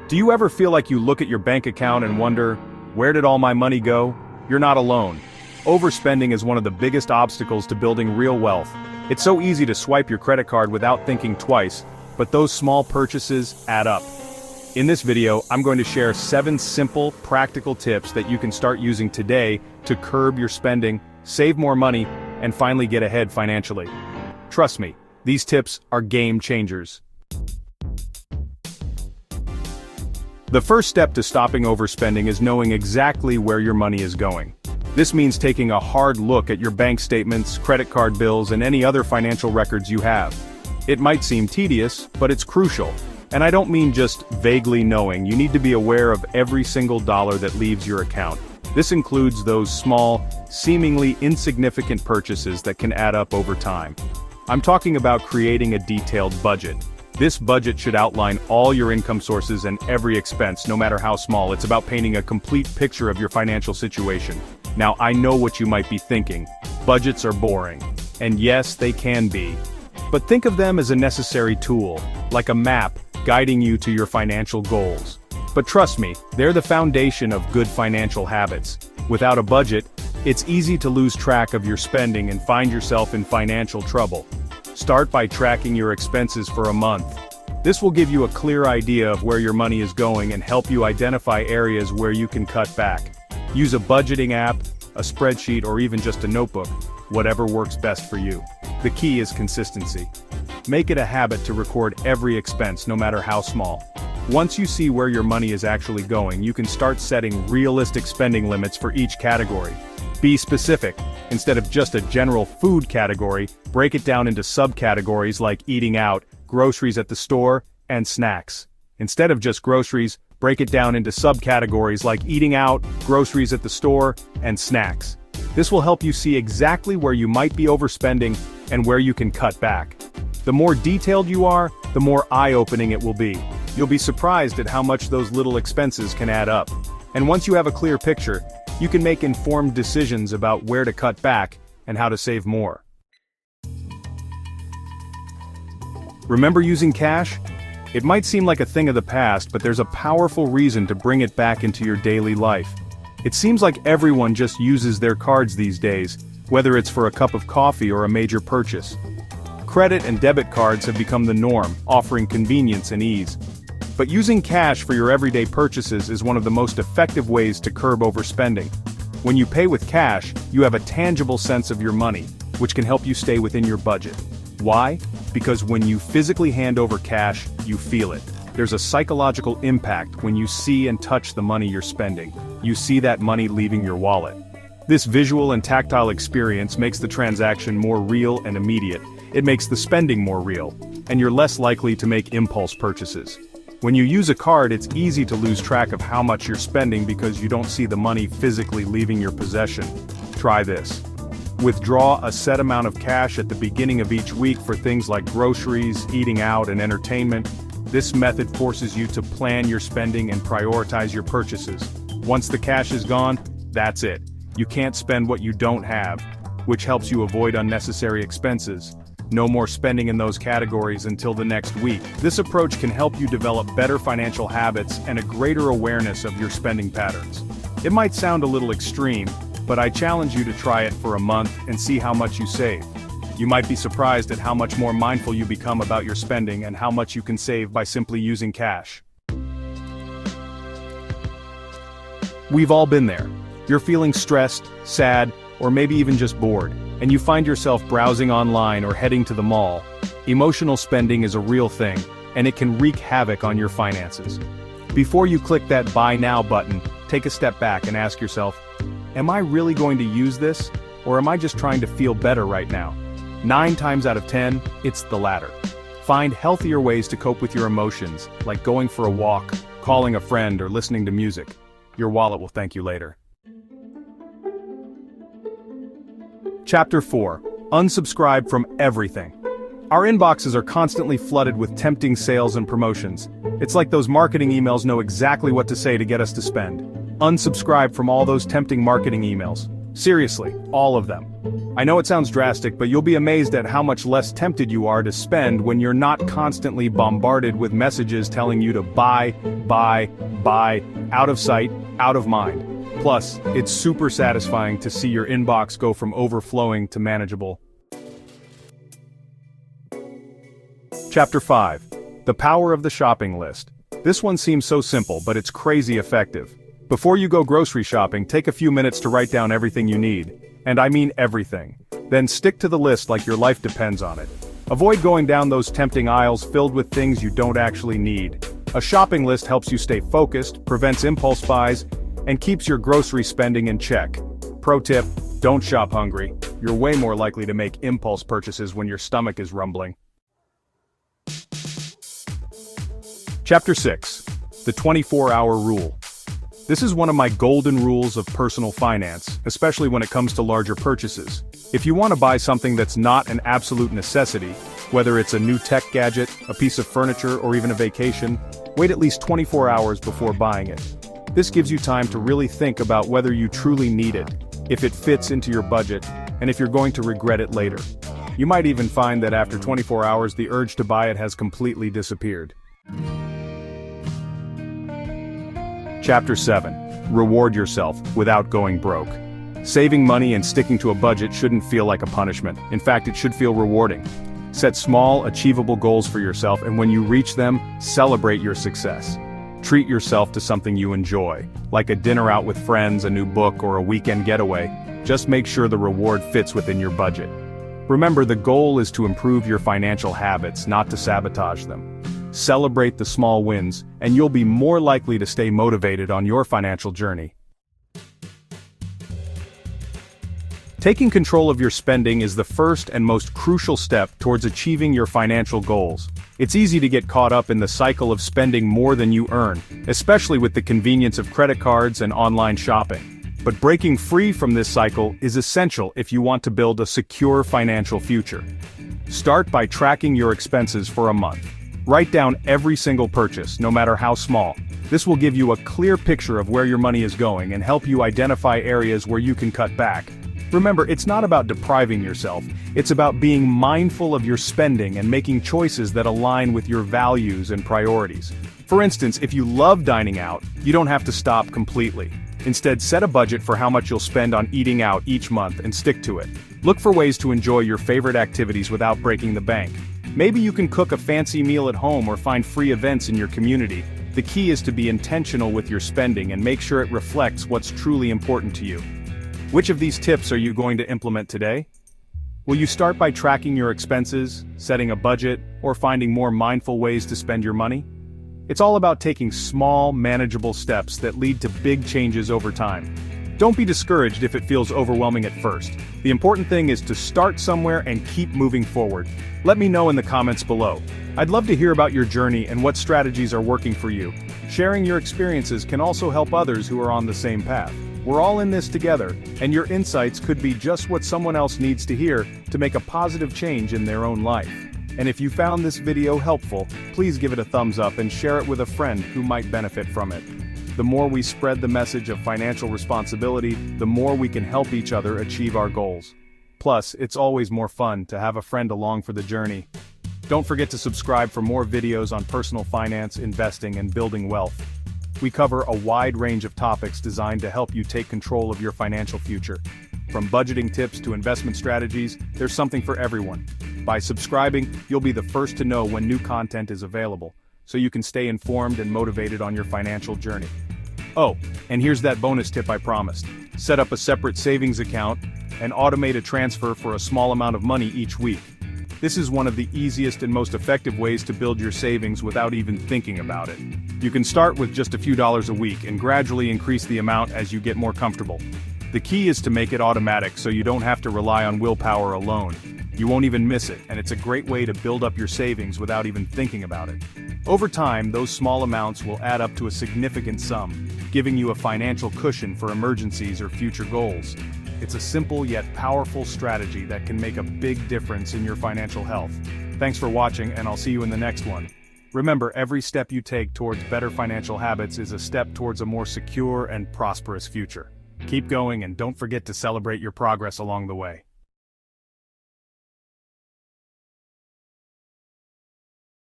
Do you ever feel like you look at your bank account and wonder, where did all my money go? You're not alone. Overspending is one of the biggest obstacles to building real wealth. It's so easy to swipe your credit card without thinking twice, but those small purchases add up. In this video, I'm going to share 7 simple, practical tips that you can start using today to curb your spending, save more money, and finally get ahead financially. Trust me, these tips are game changers. The first step to stopping overspending is knowing exactly where your money is going. This means taking a hard look at your bank statements, credit card bills, and any other financial records you have. It might seem tedious, but it's crucial. And I don't mean just vaguely knowing. You need to be aware of every single dollar that leaves your account. This includes those small, seemingly insignificant purchases that can add up over time. I'm talking about creating a detailed budget. This budget should outline all your income sources and every expense, no matter how small. It's about painting a complete picture of your financial situation. Now, I know what you might be thinking. Budgets are boring. And yes, they can be. But think of them as a necessary tool, like a map, guiding you to your financial goals. But trust me, they're the foundation of good financial habits. Without a budget, it's easy to lose track of your spending and find yourself in financial trouble. Start by tracking your expenses for a month. This will give you a clear idea of where your money is going and help you identify areas where you can cut back. Use a budgeting app, a spreadsheet, or even just a notebook, whatever works best for you. The key is consistency. Make it a habit to record every expense, no matter how small. Once you see where your money is actually going, you can start setting realistic spending limits for each category. Be specific. Instead of just a general food category, break it down into subcategories like eating out, groceries at the store, and snacks. Instead of just groceries, break it down into subcategories like eating out, groceries at the store, and snacks. This will help you see exactly where you might be overspending and where you can cut back. The more detailed you are, the more eye-opening it will be. You'll be surprised at how much those little expenses can add up. And once you have a clear picture, you can make informed decisions about where to cut back and how to save more. Remember using cash? It might seem like a thing of the past, but there's a powerful reason to bring it back into your daily life. It seems like everyone just uses their cards these days, whether it's for a cup of coffee or a major purchase. Credit and debit cards have become the norm, offering convenience and ease. But using cash for your everyday purchases is one of the most effective ways to curb overspending. When you pay with cash, you have a tangible sense of your money, which can help you stay within your budget. Why? Because when you physically hand over cash, you feel it. There's a psychological impact when you see and touch the money you're spending. You see that money leaving your wallet. This visual and tactile experience makes the transaction more real and immediate. It makes the spending more real, and you're less likely to make impulse purchases. When you use a card, it's easy to lose track of how much you're spending because you don't see the money physically leaving your possession. Try this. Withdraw a set amount of cash at the beginning of each week for things like groceries, eating out, and entertainment. This method forces you to plan your spending and prioritize your purchases. Once the cash is gone, that's it. You can't spend what you don't have, which helps you avoid unnecessary expenses. No more spending in those categories until the next week. This approach can help you develop better financial habits and a greater awareness of your spending patterns. It might sound a little extreme, but I challenge you to try it for a month and see how much you save. You might be surprised at how much more mindful you become about your spending and how much you can save by simply using cash. We've all been there. You're feeling stressed, sad, or maybe even just bored, and you find yourself browsing online or heading to the mall. Emotional spending is a real thing, and it can wreak havoc on your finances. Before you click that Buy Now button, take a step back and ask yourself, am I really going to use this, or am I just trying to feel better right now? 9 times out of 10, it's the latter. Find healthier ways to cope with your emotions, like going for a walk, calling a friend, or listening to music. Your wallet will thank you later. Chapter 4. Unsubscribe from everything. Our inboxes are constantly flooded with tempting sales and promotions. It's like those marketing emails know exactly what to say to get us to spend. Unsubscribe from all those tempting marketing emails. Seriously, all of them. I know it sounds drastic, but you'll be amazed at how much less tempted you are to spend when you're not constantly bombarded with messages telling you to buy, out of sight, out of mind. Plus, it's super satisfying to see your inbox go from overflowing to manageable. Chapter 5. The Power of the Shopping List. This one seems so simple, but it's crazy effective. Before you go grocery shopping, take a few minutes to write down everything you need. And I mean everything. Then stick to the list like your life depends on it. Avoid going down those tempting aisles filled with things you don't actually need. A shopping list helps you stay focused, prevents impulse buys, and keeps your grocery spending in check. Pro tip, don't shop hungry. You're way more likely to make impulse purchases when your stomach is rumbling. Chapter 6. The 24-Hour Rule. This is one of my golden rules of personal finance, especially when it comes to larger purchases. If you want to buy something that's not an absolute necessity, whether it's a new tech gadget, a piece of furniture, or even a vacation, wait at least 24 hours before buying it. This gives you time to really think about whether you truly need it, if it fits into your budget, and if you're going to regret it later. You might even find that after 24 hours the urge to buy it has completely disappeared. Chapter 7. Reward yourself without going broke. Saving money and sticking to a budget shouldn't feel like a punishment. In fact, it should feel rewarding. Set small, achievable goals for yourself, and when you reach them, celebrate your success. Treat yourself to something you enjoy, like a dinner out with friends, a new book, or a weekend getaway. Just make sure the reward fits within your budget. Remember, the goal is to improve your financial habits, not to sabotage them. Celebrate the small wins, and you'll be more likely to stay motivated on your financial journey. Taking control of your spending is the first and most crucial step towards achieving your financial goals. It's easy to get caught up in the cycle of spending more than you earn, especially with the convenience of credit cards and online shopping. But breaking free from this cycle is essential if you want to build a secure financial future. Start by tracking your expenses for a month. Write down every single purchase, no matter how small. This will give you a clear picture of where your money is going and help you identify areas where you can cut back. Remember, it's not about depriving yourself, it's about being mindful of your spending and making choices that align with your values and priorities. For instance, if you love dining out, you don't have to stop completely. Instead, set a budget for how much you'll spend on eating out each month and stick to it. Look for ways to enjoy your favorite activities without breaking the bank. Maybe you can cook a fancy meal at home or find free events in your community. The key is to be intentional with your spending and make sure it reflects what's truly important to you. Which of these tips are you going to implement today? Will you start by tracking your expenses, setting a budget, or finding more mindful ways to spend your money? It's all about taking small, manageable steps that lead to big changes over time. Don't be discouraged if it feels overwhelming at first. The important thing is to start somewhere and keep moving forward. Let me know in the comments below. I'd love to hear about your journey and what strategies are working for you. Sharing your experiences can also help others who are on the same path. We're all in this together, and your insights could be just what someone else needs to hear to make a positive change in their own life. And if you found this video helpful, please give it a thumbs up and share it with a friend who might benefit from it. The more we spread the message of financial responsibility, the more we can help each other achieve our goals. Plus, it's always more fun to have a friend along for the journey. Don't forget to subscribe for more videos on personal finance, investing, and building wealth. We cover a wide range of topics designed to help you take control of your financial future. From budgeting tips to investment strategies, there's something for everyone. By subscribing, you'll be the first to know when new content is available, so you can stay informed and motivated on your financial journey. Oh, and here's that bonus tip I promised. Set up a separate savings account and automate a transfer for a small amount of money each week. This is one of the easiest and most effective ways to build your savings without even thinking about it. You can start with just a few dollars a week and gradually increase the amount as you get more comfortable. The key is to make it automatic so you don't have to rely on willpower alone. You won't even miss it, and it's a great way to build up your savings without even thinking about it. Over time, those small amounts will add up to a significant sum, giving you a financial cushion for emergencies or future goals. It's a simple yet powerful strategy that can make a big difference in your financial health. Thanks for watching, and I'll see you in the next one. Remember, every step you take towards better financial habits is a step towards a more secure and prosperous future. Keep going and don't forget to celebrate your progress along the way.